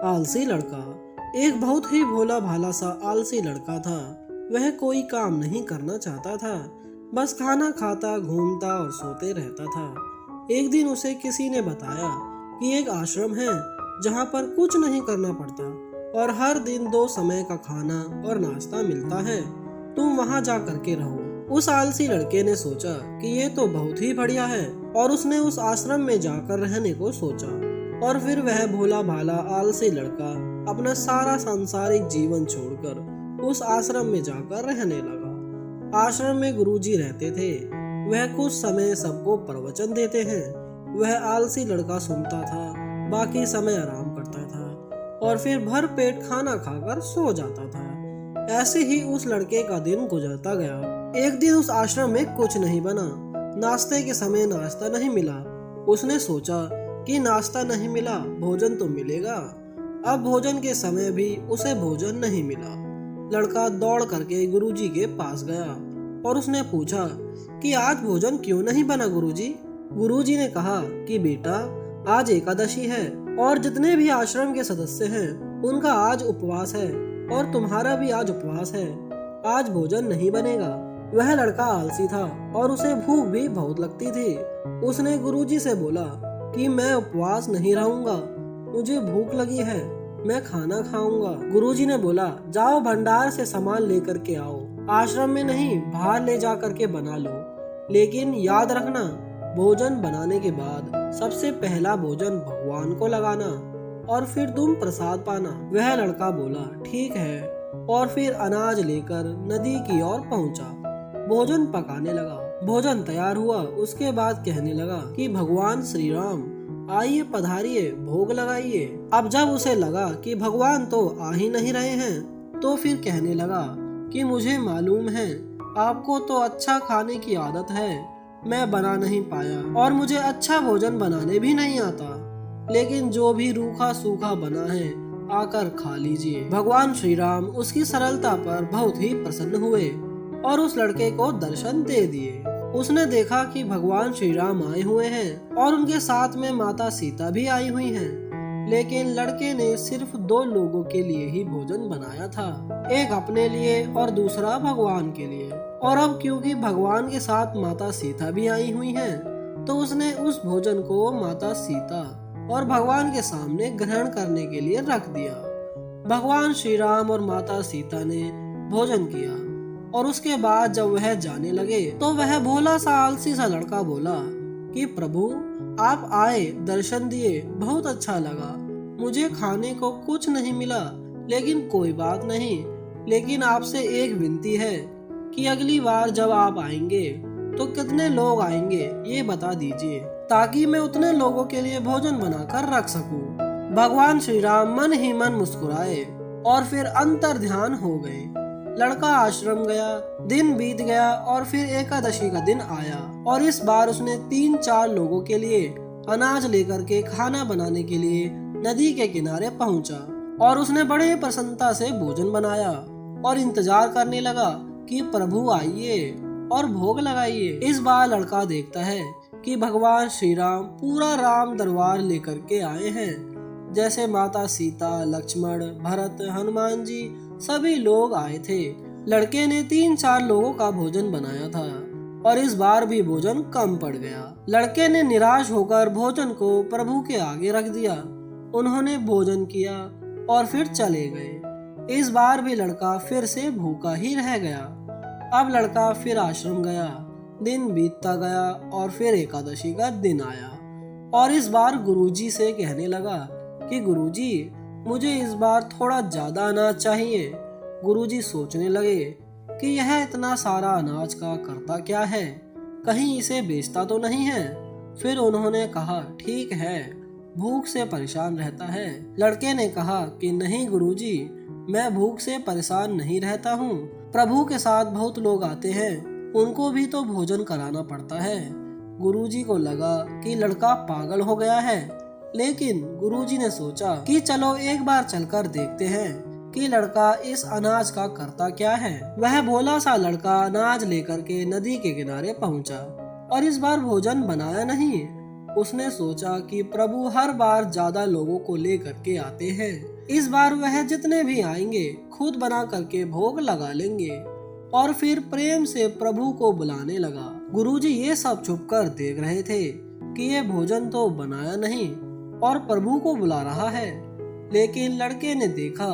आलसी लड़का। एक बहुत ही भोला भाला सा आलसी लड़का था। वह कोई काम नहीं करना चाहता था, बस खाना खाता, घूमता और सोते रहता था। एक दिन उसे किसी ने बताया कि एक आश्रम है जहाँ पर कुछ नहीं करना पड़ता और हर दिन 2 समय का खाना और नाश्ता मिलता है। तुम वहाँ जा करके रहो। उस आलसी लड़के ने सोचा कि ये तो बहुत ही बढ़िया है और उसने उस आश्रम में जाकर रहने को सोचा। और फिर वह भोला भाला आलसी लड़का अपना सारा सांसारिक जीवन छोड़कर उस आश्रम में जाकर रहने लगा। आश्रम में गुरुजी रहते थे। वह कुछ समय सबको प्रवचन देते हैं। वह आलसी लड़का सुनता था, बाकी समय आराम करता था और फिर भर पेट खाना खाकर सो जाता था। ऐसे ही उस लड़के का दिन गुजरता गया। एक दिन उस आश्रम में कुछ नहीं बना। नाश्ते के समय नाश्ता नहीं मिला। उसने सोचा कि नाश्ता नहीं मिला, भोजन तो मिलेगा। अब भोजन के समय भी उसे भोजन नहीं मिला। लड़का दौड़ करके गुरुजी के पास गया और उसने पूछा कि आज भोजन क्यों नहीं बना गुरुजी। गुरुजी ने कहा कि बेटा, आज एकादशी है और जितने भी आश्रम के सदस्य हैं उनका आज उपवास है और तुम्हारा भी आज उपवास है। आज भोजन नहीं बनेगा। वह लड़का आलसी था और उसे भूख भी बहुत लगती थी। उसने गुरुजी से बोला कि मैं उपवास नहीं रहूंगा, मुझे भूख लगी है, मैं खाना खाऊंगा। गुरुजी ने बोला, जाओ भंडार से सामान लेकर के आओ। आश्रम में नहीं, बाहर ले जा करके बना लो, लेकिन याद रखना भोजन बनाने के बाद सबसे पहला भोजन भगवान को लगाना और फिर तुम प्रसाद पाना। वह लड़का बोला, ठीक है, और फिर अनाज लेकर नदी की ओर पहुंचा। भोजन पकाने लगा। भोजन तैयार हुआ। उसके बाद कहने लगा कि भगवान श्री राम आइए, पधारिए, भोग लगाइए। अब जब उसे लगा कि भगवान तो आ ही नहीं रहे हैं, तो फिर कहने लगा कि मुझे मालूम है आपको तो अच्छा खाने की आदत है, मैं बना नहीं पाया और मुझे अच्छा भोजन बनाने भी नहीं आता, लेकिन जो भी रूखा सूखा बना है आकर खा लीजिए। भगवान श्री राम उसकी सरलता पर बहुत ही प्रसन्न हुए और उस लड़के को दर्शन दे दिए। उसने देखा कि भगवान श्री राम आए हुए हैं और उनके साथ में माता सीता भी आई हुई हैं। लेकिन लड़के ने सिर्फ 2 लोगों के लिए ही भोजन बनाया था, एक अपने लिए और दूसरा भगवान के लिए। और अब क्योंकि भगवान के साथ माता सीता भी आई हुई हैं, तो उसने उस भोजन को माता सीता और भगवान के सामने ग्रहण करने के लिए रख दिया। भगवान श्री राम और माता सीता ने भोजन किया और उसके बाद जब वह जाने लगे तो वह भोला सा आलसी सा लड़का बोला कि प्रभु, आप आए, दर्शन दिए, बहुत अच्छा लगा। मुझे खाने को कुछ नहीं मिला, लेकिन कोई बात नहीं। लेकिन आपसे एक विनती है कि अगली बार जब आप आएंगे तो कितने लोग आएंगे ये बता दीजिए, ताकि मैं उतने लोगों के लिए भोजन बनाकर रख सकूं। भगवान श्री राम मन ही मन मुस्कुराए और फिर अंतर ध्यान हो गए। लड़का आश्रम गया। दिन बीत गया और फिर एकादशी का दिन आया और इस बार उसने 3-4 लोगों के लिए अनाज लेकर के खाना बनाने के लिए नदी के किनारे पहुंचा और उसने बड़े प्रसन्नता से भोजन बनाया और इंतजार करने लगा कि प्रभु आइए और भोग लगाइए। इस बार लड़का देखता है कि भगवान श्री राम पूरा राम दरबार लेकर के आए हैं। जैसे माता सीता, लक्ष्मण, भरत, हनुमान जी सभी लोग आए थे। लड़के ने 3-4 लोगों का भोजन बनाया था और इस बार भी भोजन कम पड़ गया। लड़के ने निराश होकर भोजन को प्रभु के आगे रख दिया। उन्होंने भोजन किया और फिर चले गए। इस बार भी लड़का फिर से भूखा ही रह गया। अब लड़का फिर आश्रम गया। दिन बीतता गया और फिर एकादशी का दिन आया और इस बार गुरुजी से कहने लगा कि गुरुजी, मुझे इस बार थोड़ा ज्यादा अनाज चाहिए। गुरुजी सोचने लगे कि यह इतना सारा अनाज का करता क्या है, कहीं इसे बेचता तो नहीं है। फिर उन्होंने कहा, ठीक है, भूख से परेशान रहता है। लड़के ने कहा कि नहीं गुरुजी, मैं भूख से परेशान नहीं रहता हूँ। प्रभु के साथ बहुत लोग आते हैं, उनको भी तो भोजन कराना पड़ता है। गुरुजी को लगा कि लड़का पागल हो गया है, लेकिन गुरुजी ने सोचा कि चलो एक बार चलकर देखते हैं कि लड़का इस अनाज का करता क्या है। वह भोला सा लड़का अनाज लेकर के नदी के किनारे पहुंचा और इस बार भोजन बनाया नहीं। उसने सोचा कि प्रभु हर बार ज्यादा लोगों को लेकर के आते हैं, इस बार वह जितने भी आएंगे खुद बना करके भोग लगा लेंगे। और फिर प्रेम से प्रभु को बुलाने लगा। गुरुजी ये सब छुपकर देख रहे थे कि ये भोजन तो बनाया नहीं और प्रभु को बुला रहा है। लेकिन लड़के ने देखा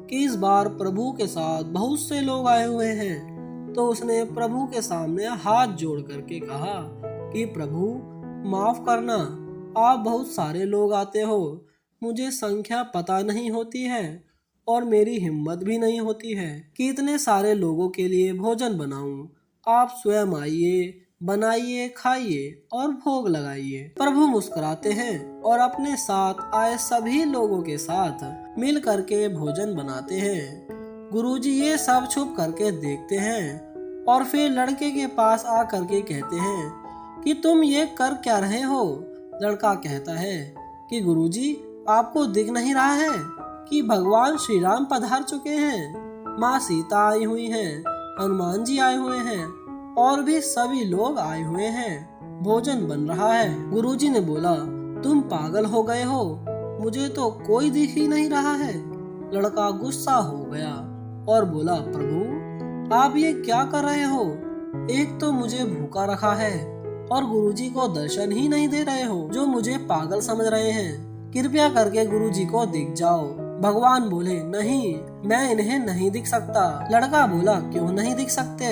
कि इस बार प्रभु के साथ बहुत से लोग आए हुए हैं, तो उसने प्रभु के सामने हाथ जोड़ करके कहा कि प्रभु माफ करना, आप बहुत सारे लोग आते हो, मुझे संख्या पता नहीं होती है और मेरी हिम्मत भी नहीं होती है कि इतने सारे लोगों के लिए भोजन बनाऊं। आप स्वयं आइए, बनाइए, खाइए और भोग लगाइए। प्रभु मुस्कुराते हैं और अपने साथ आए सभी लोगों के साथ मिल करके भोजन बनाते हैं। गुरुजी ये सब छुप करके देखते हैं और फिर लड़के के पास आ करके कहते हैं कि तुम ये कर क्या रहे हो। लड़का कहता है कि गुरुजी आपको दिख नहीं रहा है कि भगवान श्री राम पधार चुके हैं, माँ सीता आई हुई हैं, हनुमान जी आए हुए हैं और भी सभी लोग आए हुए हैं, भोजन बन रहा है। गुरुजी ने बोला, तुम पागल हो गए हो, मुझे तो कोई दिख ही नहीं रहा है। लड़का गुस्सा हो गया और बोला, प्रभु आप ये क्या कर रहे हो, एक तो मुझे भूखा रखा है और गुरुजी को दर्शन ही नहीं दे रहे हो, जो मुझे पागल समझ रहे हैं। कृपया करके गुरुजी को दिख जाओ। भगवान बोले, नहीं, मैं इन्हें नहीं दिख सकता। लड़का बोला, क्यों नहीं दिख सकते,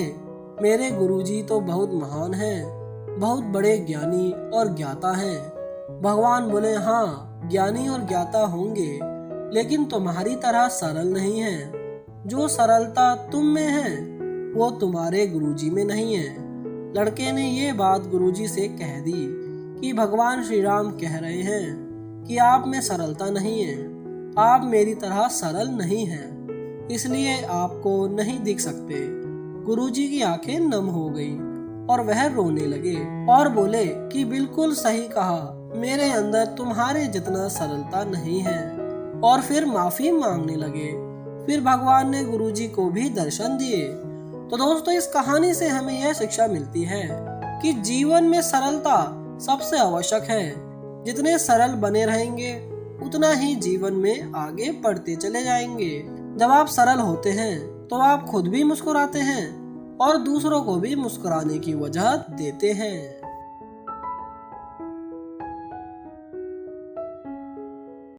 मेरे गुरुजी तो बहुत महान हैं, बहुत बड़े ज्ञानी और ज्ञाता हैं। भगवान बोले, हाँ ज्ञानी और ज्ञाता होंगे, लेकिन तुम्हारी तरह सरल नहीं है। जो सरलता तुम में है वो तुम्हारे गुरुजी में नहीं है। लड़के ने ये बात गुरुजी से कह दी कि भगवान श्री राम कह रहे हैं कि आप में सरलता नहीं है, आप मेरी तरह सरल नहीं हैं, इसलिए आपको नहीं दिख सकते। गुरुजी की आंखें नम हो गई और वह रोने लगे और बोले कि बिल्कुल सही कहा, मेरे अंदर तुम्हारे जितना सरलता नहीं है, और फिर माफी मांगने लगे। फिर भगवान ने गुरुजी को भी दर्शन दिए। तो दोस्तों, इस कहानी से हमें यह शिक्षा मिलती है कि जीवन में सरलता सबसे आवश्यक है। जितने सरल बने रहेंगे उतना ही जीवन में आगे बढ़ते चले जाएंगे। जब आप सरल होते हैं तो आप खुद भी मुस्कुराते हैं और दूसरों को भी मुस्कुराने की वजह देते हैं।